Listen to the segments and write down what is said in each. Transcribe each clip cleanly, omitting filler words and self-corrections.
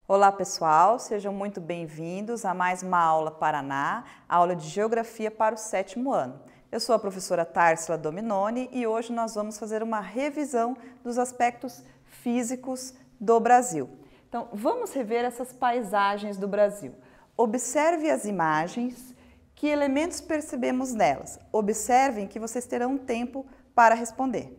Olá pessoal, sejam muito bem-vindos a mais uma aula Paraná, aula de Geografia para o 7º ano. Eu sou a professora Társila Dominoni e hoje nós vamos fazer uma revisão dos aspectos físicos do Brasil. Então, vamos rever essas paisagens do Brasil. Observe as imagens, que elementos percebemos nelas. Observem que vocês terão um tempo para responder.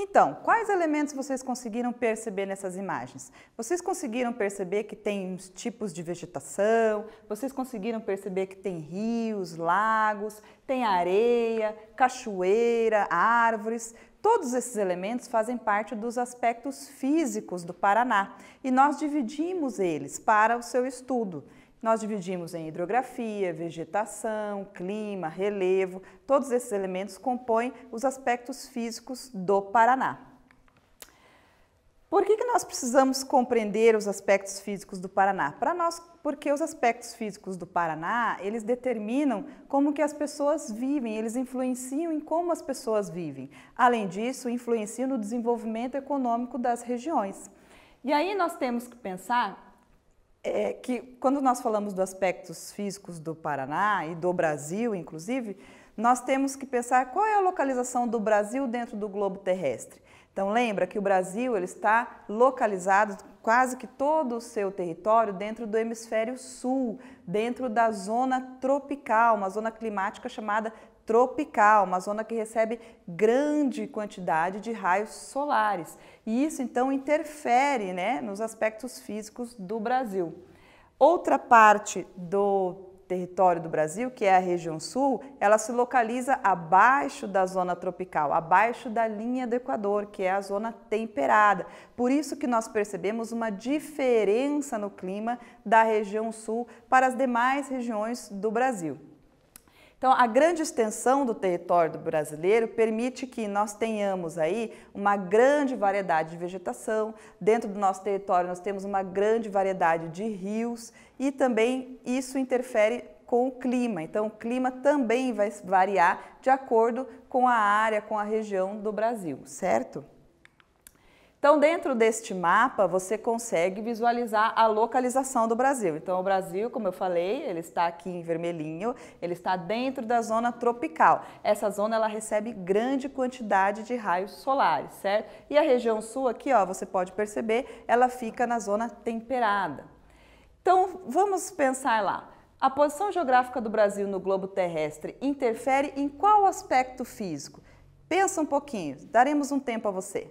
Então, quais elementos vocês conseguiram perceber nessas imagens? Vocês conseguiram perceber que tem uns tipos de vegetação? Vocês conseguiram perceber que tem rios, lagos, tem areia, cachoeira, árvores? Todos esses elementos fazem parte dos aspectos físicos do Paraná e nós dividimos eles para o seu estudo. Nós dividimos em hidrografia, vegetação, clima, relevo, todos esses elementos compõem os aspectos físicos do Paraná. Por que nós precisamos compreender os aspectos físicos do Paraná? Porque os aspectos físicos do Paraná, eles determinam como que as pessoas vivem, eles influenciam em como as pessoas vivem. Além disso, influenciam no desenvolvimento econômico das regiões. E aí nós temos que pensar que quando nós falamos dos aspectos físicos do Paraná e do Brasil, inclusive, nós temos que pensar qual é a localização do Brasil dentro do globo terrestre. Então, lembra que o Brasil ele está localizado, quase que todo o seu território, dentro do hemisfério sul, dentro da zona tropical, uma zona climática chamada tropical, uma zona que recebe grande quantidade de raios solares. E isso, então, interfere, né, nos aspectos físicos do Brasil. Outra parte território do Brasil, que é a região sul, ela se localiza abaixo da zona tropical, abaixo da linha do Equador, que é a zona temperada. Por isso que nós percebemos uma diferença no clima da região sul para as demais regiões do Brasil. Então, a grande extensão do território brasileiro permite que nós tenhamos aí uma grande variedade de vegetação. Dentro do nosso território nós temos uma grande variedade de rios e também isso interfere com o clima. Então, o clima também vai variar de acordo com a área, com a região do Brasil, certo? Então, dentro deste mapa, você consegue visualizar a localização do Brasil. Então, o Brasil, como eu falei, ele está aqui em vermelhinho, ele está dentro da zona tropical. Essa zona, ela recebe grande quantidade de raios solares, certo? E a região sul aqui, ó, você pode perceber, ela fica na zona temperada. Então, vamos pensar lá. A posição geográfica do Brasil no globo terrestre interfere em qual aspecto físico? Pensa um pouquinho, daremos um tempo a você.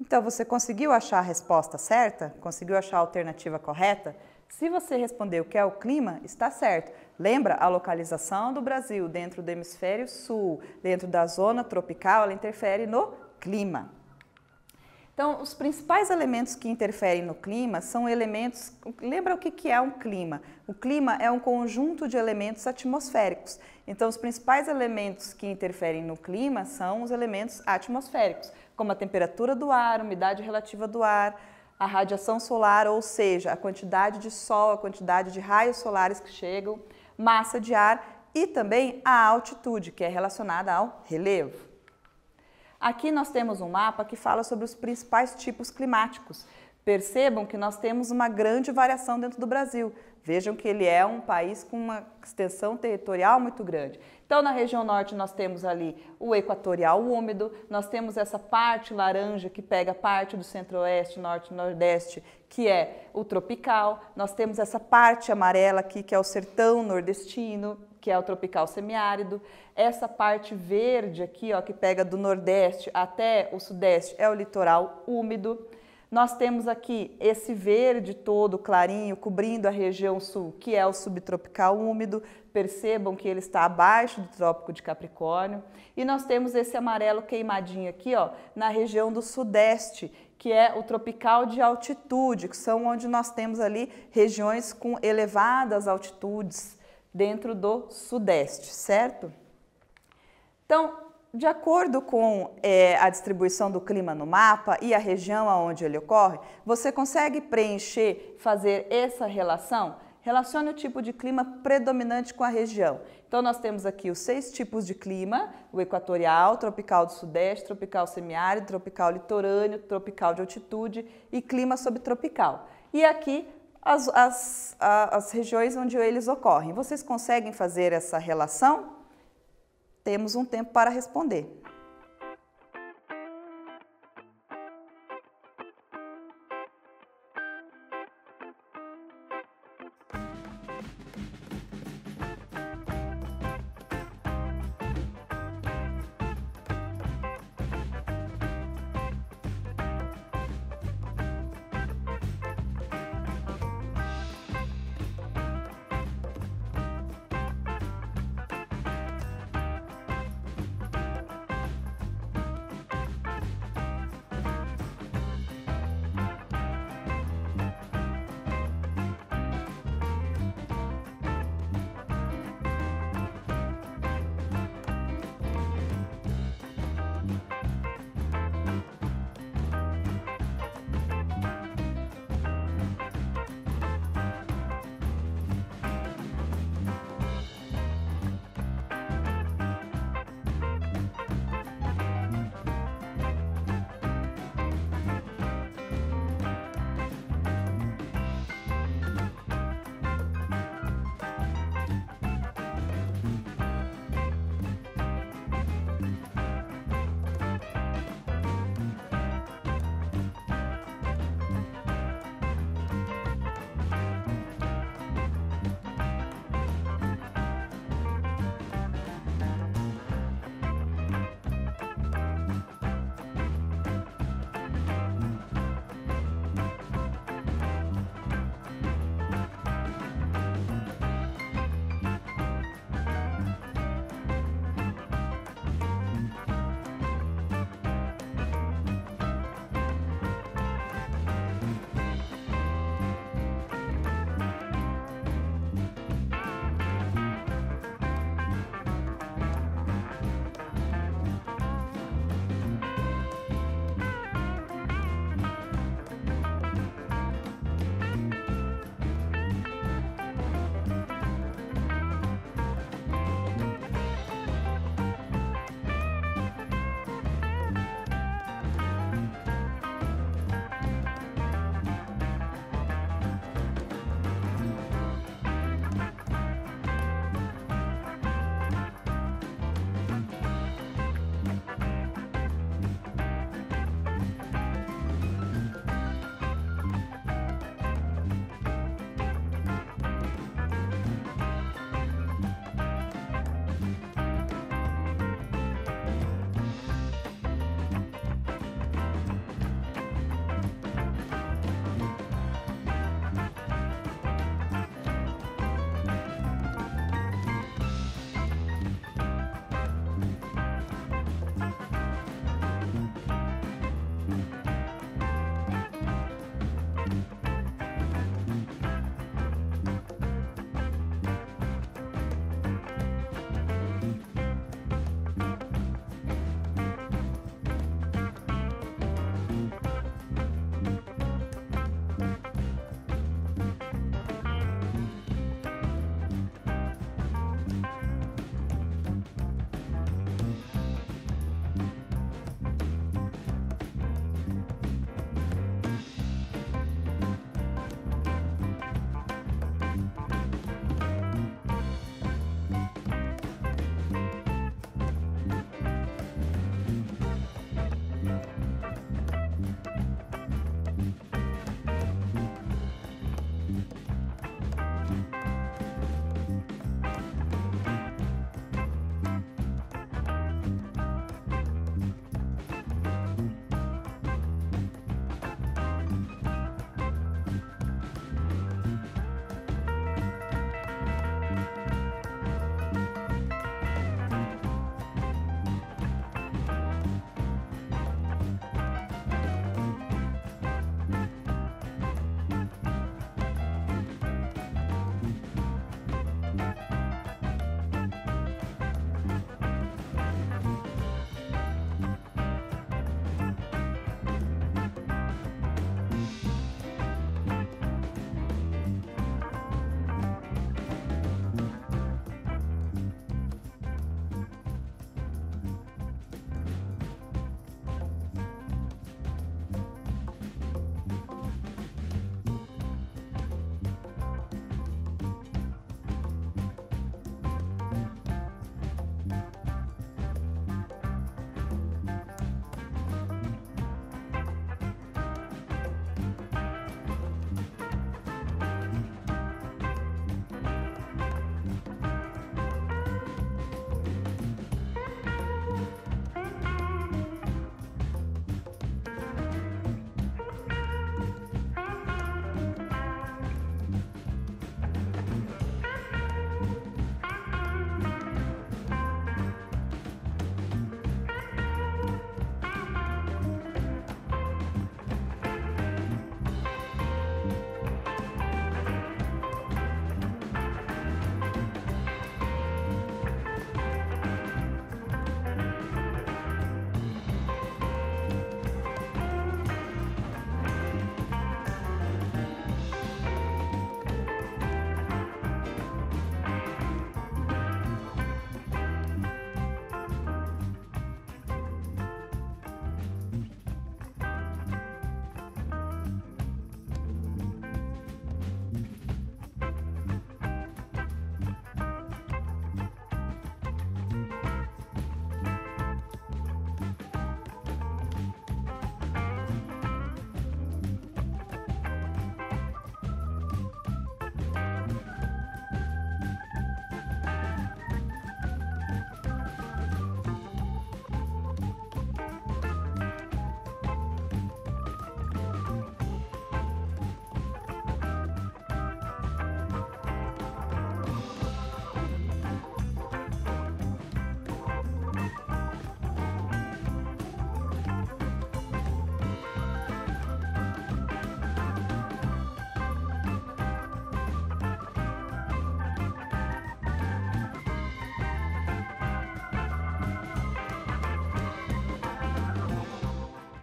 Então, você conseguiu achar a resposta certa? Conseguiu achar a alternativa correta? Se você respondeu que é o clima, está certo. Lembra, a localização do Brasil dentro do hemisfério sul, dentro da zona tropical, ela interfere no clima. Então, os principais elementos que interferem no clima são elementos... Lembra o que é um clima? O clima é um conjunto de elementos atmosféricos. Então, os principais elementos que interferem no clima são os elementos atmosféricos, como a temperatura do ar, a umidade relativa do ar, a radiação solar, ou seja, a quantidade de sol, a quantidade de raios solares que chegam, massa de ar e também a altitude, que é relacionada ao relevo. Aqui nós temos um mapa que fala sobre os principais tipos climáticos. Percebam que nós temos uma grande variação dentro do Brasil. Vejam que ele é um país com uma extensão territorial muito grande. Então, na região norte nós temos ali o equatorial úmido, nós temos essa parte laranja que pega parte do centro-oeste, norte e nordeste, que é o tropical. Nós temos essa parte amarela aqui, que é o sertão nordestino, que é o tropical semiárido. Essa parte verde aqui, ó, que pega do nordeste até o sudeste, é o litoral úmido. Nós temos aqui esse verde todo clarinho cobrindo a região sul, que é o subtropical úmido. Percebam que ele está abaixo do Trópico de Capricórnio. E nós temos esse amarelo queimadinho aqui, ó, na região do sudeste, que é o tropical de altitude, que são onde nós temos ali regiões com elevadas altitudes dentro do sudeste, certo? Então, de acordo com a distribuição do clima no mapa e a região onde ele ocorre, você consegue preencher, fazer essa relação? Relacione o tipo de clima predominante com a região. Então, nós temos aqui os 6 tipos de clima: o equatorial, tropical do sudeste, tropical semiárido, tropical litorâneo, tropical de altitude e clima subtropical. E aqui as regiões onde eles ocorrem. Vocês conseguem fazer essa relação? Temos um tempo para responder.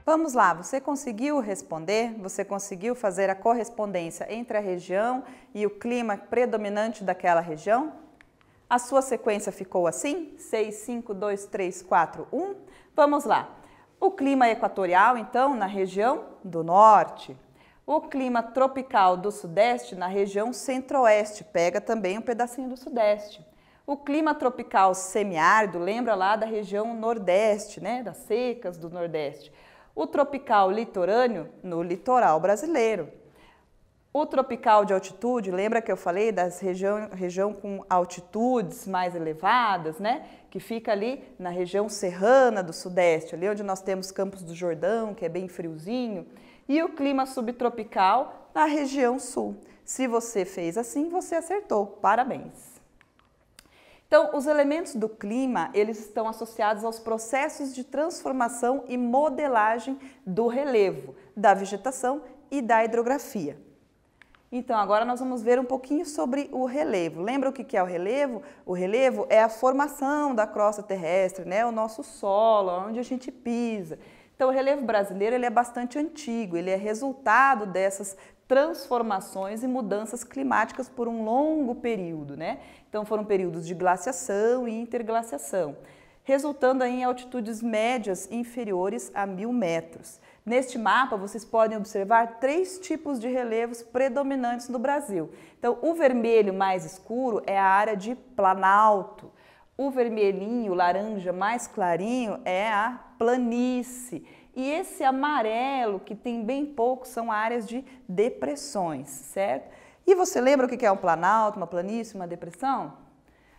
Vamos lá, você conseguiu responder? Você conseguiu fazer a correspondência entre a região e o clima predominante daquela região? A sua sequência ficou assim? 6, 5, 2, 3, 4, 1. Vamos lá. O clima equatorial, então, na região do norte. O clima tropical do sudeste na região centro-oeste, pega também um pedacinho do sudeste. O clima tropical semiárido, lembra lá da região nordeste, né, das secas do nordeste. O tropical litorâneo no litoral brasileiro. O tropical de altitude, lembra que eu falei das região com altitudes mais elevadas, né? Que fica ali na região serrana do sudeste, ali onde nós temos Campos do Jordão, que é bem friozinho. E o clima subtropical na região sul. Se você fez assim, você acertou. Parabéns! Então, os elementos do clima, eles estão associados aos processos de transformação e modelagem do relevo, da vegetação e da hidrografia. Então, agora nós vamos ver um pouquinho sobre o relevo. Lembra o que é o relevo? O relevo é a formação da crosta terrestre, né? O nosso solo, onde a gente pisa. Então, o relevo brasileiro ele é bastante antigo, ele é resultado dessas transformações e mudanças climáticas por um longo período, né? Então, foram períodos de glaciação e interglaciação, resultando aí em altitudes médias inferiores a 1.000 metros. Neste mapa, vocês podem observar 3 tipos de relevos predominantes no Brasil. Então, o vermelho mais escuro é a área de planalto. O vermelhinho, laranja mais clarinho é a planície. E esse amarelo, que tem bem pouco, são áreas de depressões, certo? E você lembra o que é um planalto, uma planície, uma depressão?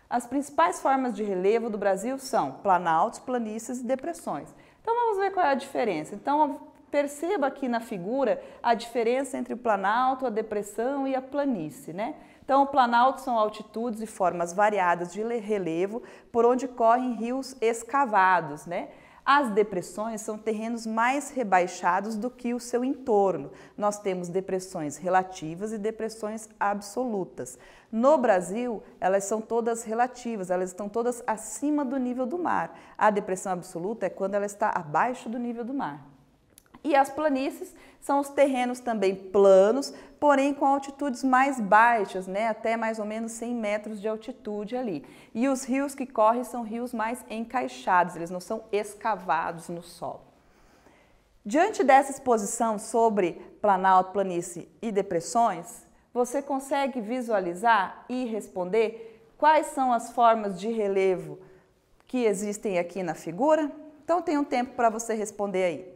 As principais formas de relevo do Brasil são planaltos, planícies e depressões. Então vamos ver qual é a diferença. Então perceba aqui na figura a diferença entre o planalto, a depressão e a planície, né? Então o planalto são altitudes e formas variadas de relevo por onde correm rios escavados, né? As depressões são terrenos mais rebaixados do que o seu entorno. Nós temos depressões relativas e depressões absolutas. No Brasil, elas são todas relativas, elas estão todas acima do nível do mar. A depressão absoluta é quando ela está abaixo do nível do mar. E as planícies são os terrenos também planos, porém com altitudes mais baixas, né? Até mais ou menos 100 metros de altitude ali. E os rios que correm são rios mais encaixados, eles não são escavados no solo. Diante dessa exposição sobre planalto, planície e depressões, você consegue visualizar e responder quais são as formas de relevo que existem aqui na figura? Então tem um tempo para você responder aí.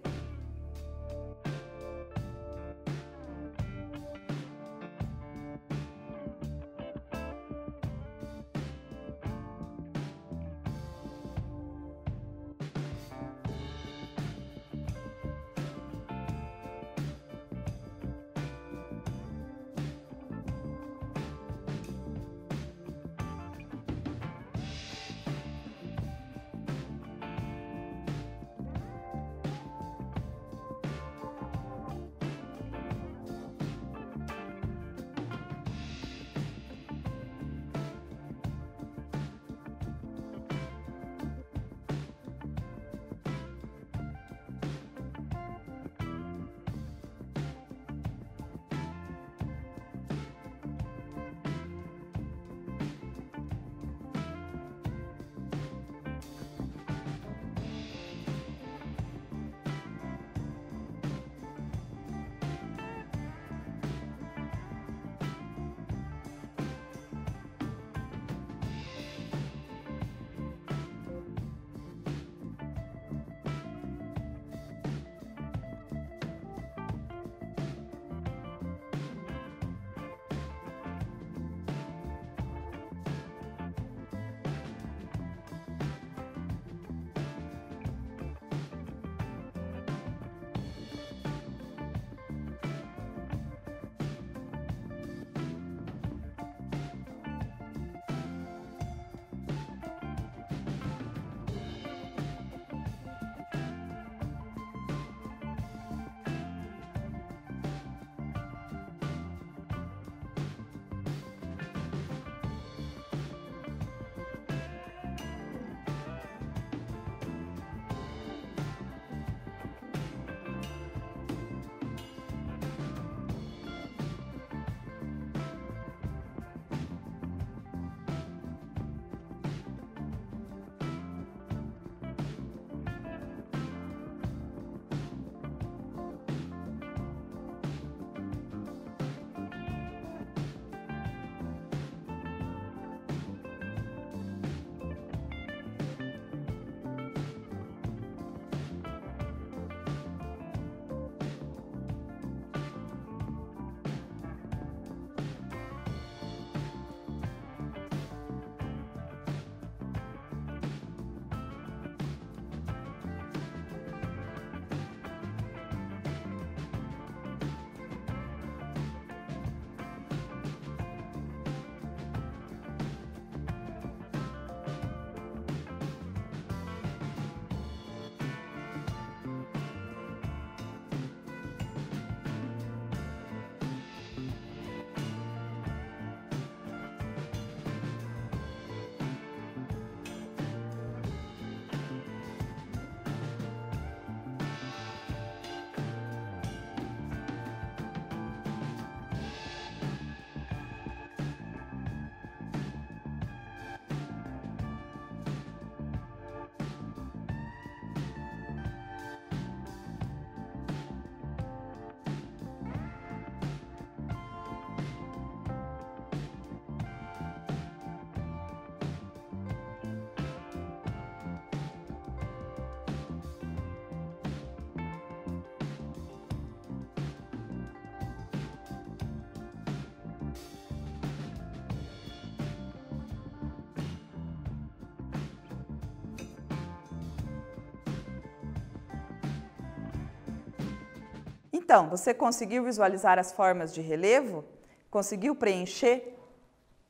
Então, você conseguiu visualizar as formas de relevo? Conseguiu preencher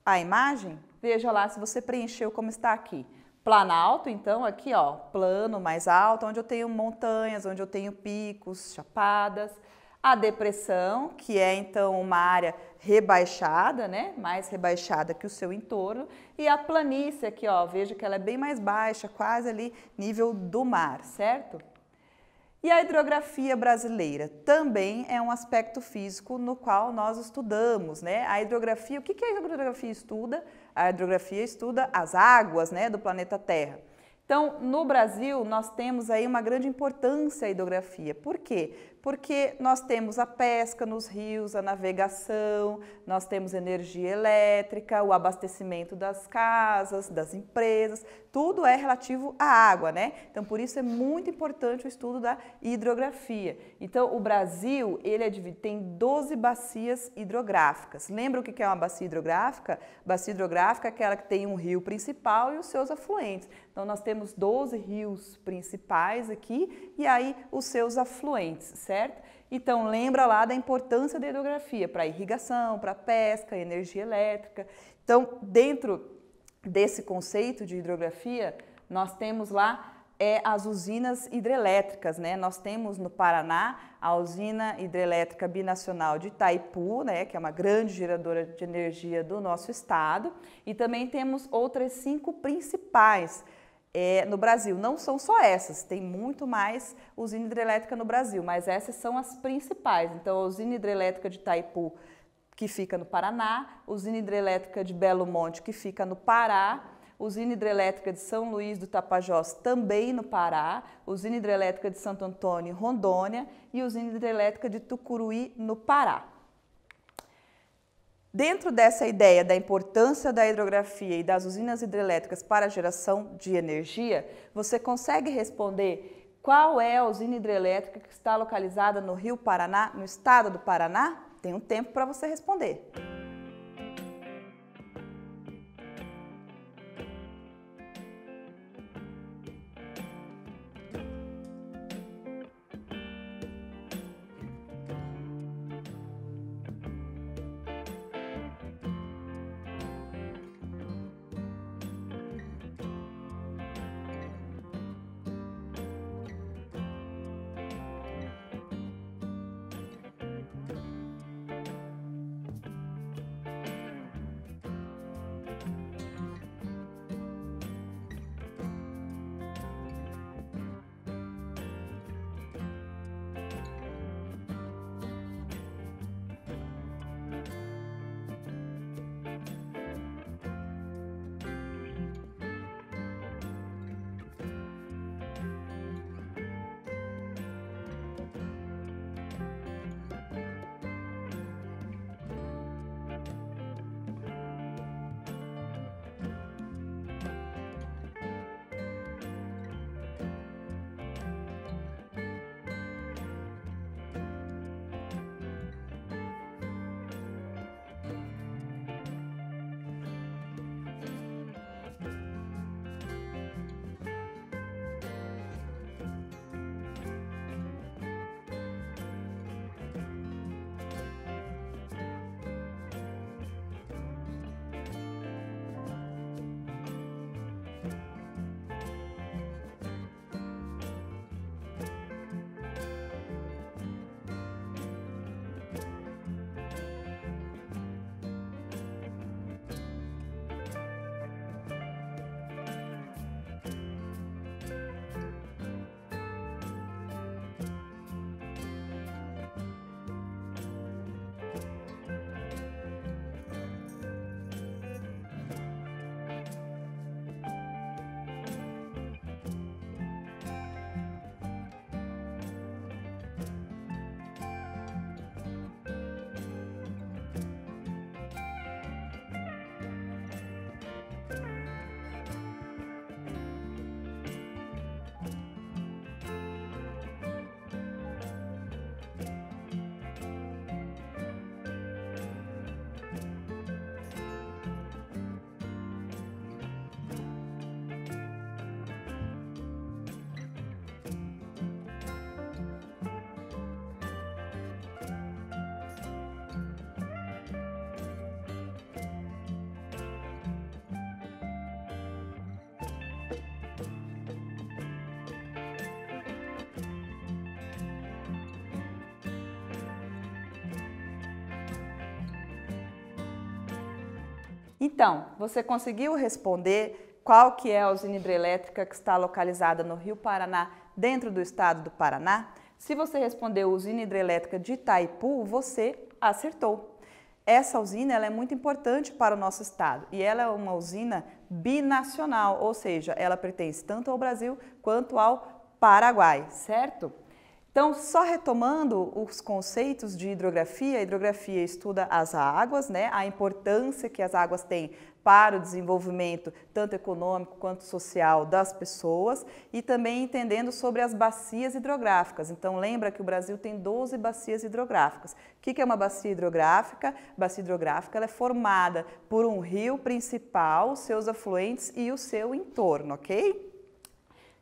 a imagem? Veja lá se você preencheu como está aqui. Planalto, então, aqui, ó, plano mais alto, onde eu tenho montanhas, onde eu tenho picos, chapadas. A depressão, que é, então, uma área rebaixada, né? Mais rebaixada que o seu entorno. E a planície aqui, ó, veja que ela é bem mais baixa, quase ali nível do mar, certo? E a hidrografia brasileira também é um aspecto físico no qual nós estudamos, né? A hidrografia, o que a hidrografia estuda? A hidrografia estuda as águas, né, do planeta Terra. Então, no Brasil, nós temos aí uma grande importância a hidrografia. Por quê? Porque nós temos a pesca nos rios, a navegação, nós temos energia elétrica, o abastecimento das casas, das empresas, tudo é relativo à água, né? Então, por isso é muito importante o estudo da hidrografia. Então, o Brasil, tem 12 bacias hidrográficas. Lembra o que é uma bacia hidrográfica? Bacia hidrográfica é aquela que tem um rio principal e os seus afluentes. Então, nós temos 12 rios principais aqui e aí os seus afluentes, certo? Então, lembra lá da importância da hidrografia para irrigação, para pesca, energia elétrica. Então, dentro desse conceito de hidrografia, nós temos lá as usinas hidrelétricas, né? Nós temos no Paraná a usina hidrelétrica binacional de Itaipu, né? Que é uma grande geradora de energia do nosso estado, e também temos outras 5 principais no Brasil. Não são só essas, tem muito mais usina hidrelétrica no Brasil, mas essas são as principais. Então, a usina hidrelétrica de Itaipu, que fica no Paraná, usina hidrelétrica de Belo Monte, que fica no Pará, usina hidrelétrica de São Luís do Tapajós, também no Pará, usina hidrelétrica de Santo Antônio, Rondônia, e usina hidrelétrica de Tucuruí, no Pará. Dentro dessa ideia da importância da hidrografia e das usinas hidrelétricas para a geração de energia, você consegue responder qual é a usina hidrelétrica que está localizada no Rio Paraná, no estado do Paraná? Tem um tempo para você responder. Então, você conseguiu responder qual que é a usina hidrelétrica que está localizada no Rio Paraná, dentro do estado do Paraná? Se você respondeu usina hidrelétrica de Itaipu, você acertou. Essa usina ela é muito importante para o nosso estado e ela é uma usina binacional, ou seja, ela pertence tanto ao Brasil quanto ao Paraguai, certo? Então, só retomando os conceitos de hidrografia, a hidrografia estuda as águas, né? A importância que as águas têm para o desenvolvimento tanto econômico quanto social das pessoas e também entendendo sobre as bacias hidrográficas. Então, lembra que o Brasil tem 12 bacias hidrográficas. O que é uma bacia hidrográfica? Bacia hidrográfica ela é formada por um rio principal, seus afluentes e o seu entorno, ok?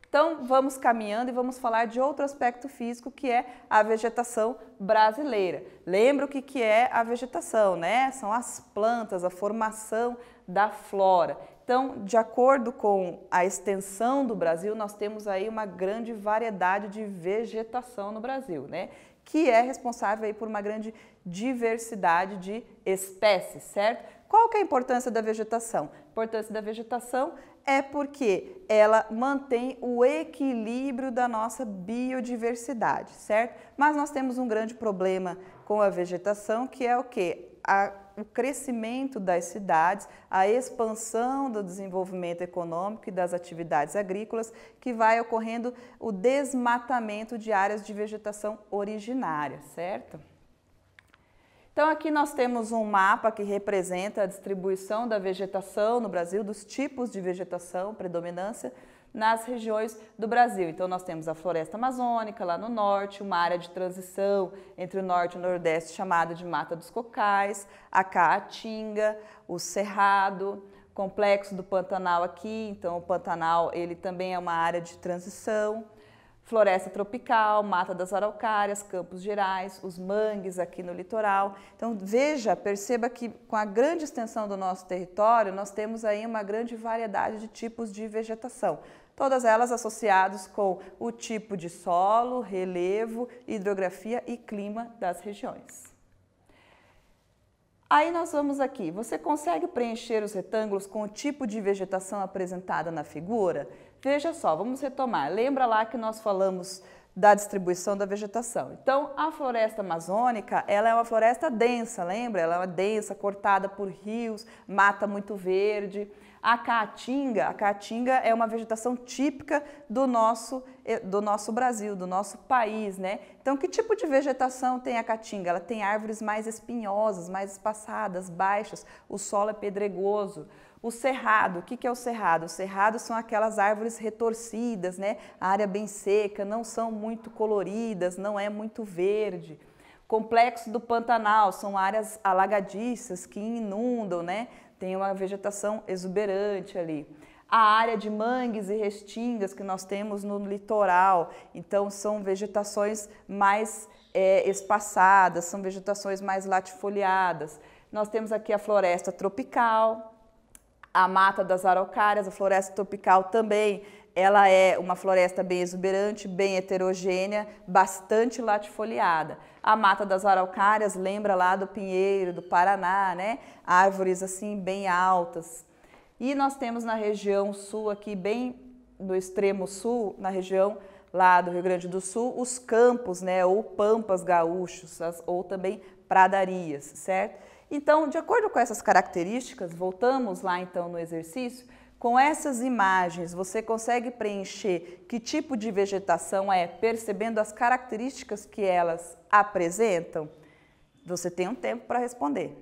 Então, vamos caminhando e vamos falar de outro aspecto físico que é a vegetação brasileira. Lembra o que é a vegetação, né? São as plantas, a formação da flora. Então, de acordo com a extensão do Brasil, nós temos aí uma grande variedade de vegetação no Brasil, né? Que é responsável aí por uma grande diversidade de espécies, certo? Qual que é a importância da vegetação? A importância da vegetação é porque ela mantém o equilíbrio da nossa biodiversidade, certo? Mas nós temos um grande problema com a vegetação, que é o quê? O crescimento das cidades, a expansão do desenvolvimento econômico e das atividades agrícolas, que vai ocorrendo o desmatamento de áreas de vegetação originária, certo? Então, aqui nós temos um mapa que representa a distribuição da vegetação no Brasil, dos tipos de vegetação, predominância nas regiões do Brasil. Então, nós temos a floresta amazônica lá no norte, uma área de transição entre o norte e o nordeste chamada de Mata dos Cocais, a Caatinga, o Cerrado, complexo do Pantanal aqui. Então, o Pantanal ele também é uma área de transição. Floresta tropical, Mata das Araucárias, Campos Gerais, os mangues aqui no litoral. Então, veja, perceba que com a grande extensão do nosso território, nós temos aí uma grande variedade de tipos de vegetação. Todas elas associadas com o tipo de solo, relevo, hidrografia e clima das regiões. Aí nós vamos aqui, você consegue preencher os retângulos com o tipo de vegetação apresentada na figura? Veja só, vamos retomar. Lembra lá que nós falamos da distribuição da vegetação. Então, a floresta amazônica, ela é uma floresta densa, lembra? Ela é densa, cortada por rios, mata muito verde. A caatinga é uma vegetação típica do nosso Brasil, do nosso país, né? Então, que tipo de vegetação tem a caatinga? Ela tem árvores mais espinhosas, mais espaçadas, baixas, o solo é pedregoso. O cerrado, o que é o cerrado? O cerrado são aquelas árvores retorcidas, né? A área bem seca, não são muito coloridas, não é muito verde. Complexo do Pantanal, são áreas alagadiças que inundam, né? Tem uma vegetação exuberante ali. A área de mangues e restingas que nós temos no litoral, então são vegetações mais espaçadas, são vegetações mais latifoliadas. Nós temos aqui a floresta tropical, a Mata das Araucárias, a floresta tropical também, ela é uma floresta bem exuberante, bem heterogênea, bastante latifoliada. A Mata das Araucárias lembra lá do pinheiro, do Paraná, né? Árvores assim bem altas. E nós temos na região sul aqui, bem no extremo sul, na região lá do Rio Grande do Sul, os campos, né? Ou pampas gaúchos, ou também pradarias, certo? Então, de acordo com essas características, voltamos lá então no exercício, com essas imagens você consegue preencher que tipo de vegetação é, percebendo as características que elas apresentam? Você tem um tempo para responder.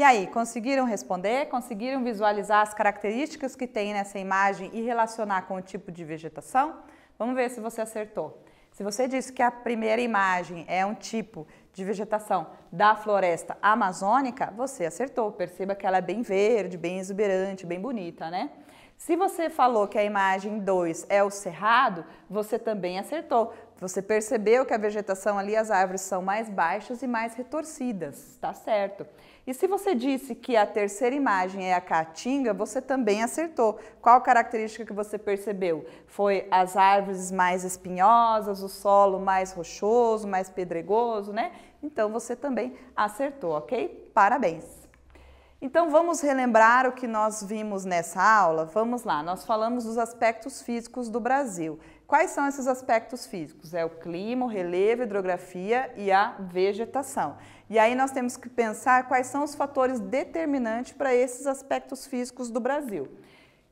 E aí, conseguiram responder? Conseguiram visualizar as características que tem nessa imagem e relacionar com o tipo de vegetação? Vamos ver se você acertou. Se você disse que a primeira imagem é um tipo de vegetação da floresta amazônica, você acertou. Perceba que ela é bem verde, bem exuberante, bem bonita, né? Se você falou que a imagem 2 é o cerrado, você também acertou. Você percebeu que a vegetação ali, as árvores são mais baixas e mais retorcidas, tá certo. E se você disse que a terceira imagem é a caatinga, você também acertou. Qual característica que você percebeu? Foi as árvores mais espinhosas, o solo mais rochoso, mais pedregoso, né? Então você também acertou, ok? Parabéns! Então vamos relembrar o que nós vimos nessa aula? Vamos lá, nós falamos dos aspectos físicos do Brasil. Quais são esses aspectos físicos? É o clima, o relevo, a hidrografia e a vegetação. E aí nós temos que pensar quais são os fatores determinantes para esses aspectos físicos do Brasil.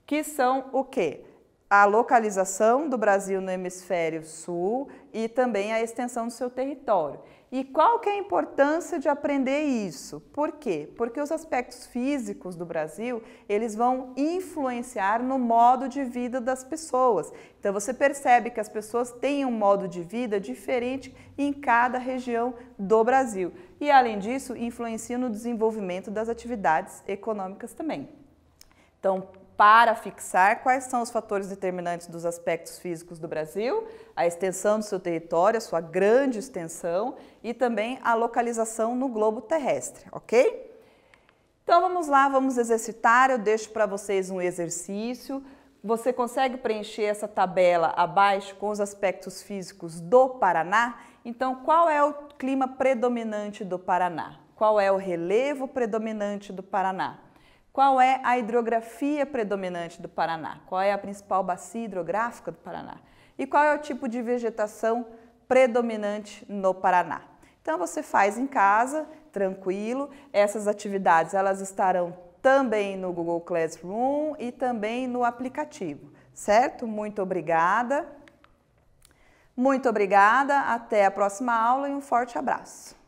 Que são o quê? A localização do Brasil no hemisfério sul e também a extensão do seu território. E qual que é a importância de aprender isso? Por quê? Porque os aspectos físicos do Brasil, eles vão influenciar no modo de vida das pessoas. Então você percebe que as pessoas têm um modo de vida diferente em cada região do Brasil. E além disso, influencia no desenvolvimento das atividades econômicas também. Então, para fixar quais são os fatores determinantes dos aspectos físicos do Brasil, a extensão do seu território, a sua grande extensão e também a localização no globo terrestre, ok? Então vamos lá, vamos exercitar, eu deixo para vocês um exercício. Você consegue preencher essa tabela abaixo com os aspectos físicos do Paraná? Então qual é o clima predominante do Paraná? Qual é o relevo predominante do Paraná? Qual é a hidrografia predominante do Paraná? Qual é a principal bacia hidrográfica do Paraná? E qual é o tipo de vegetação predominante no Paraná? Então você faz em casa, tranquilo. Essas atividades elas estarão também no Google Classroom e também no aplicativo, certo? Muito obrigada. Muito obrigada, até a próxima aula e um forte abraço.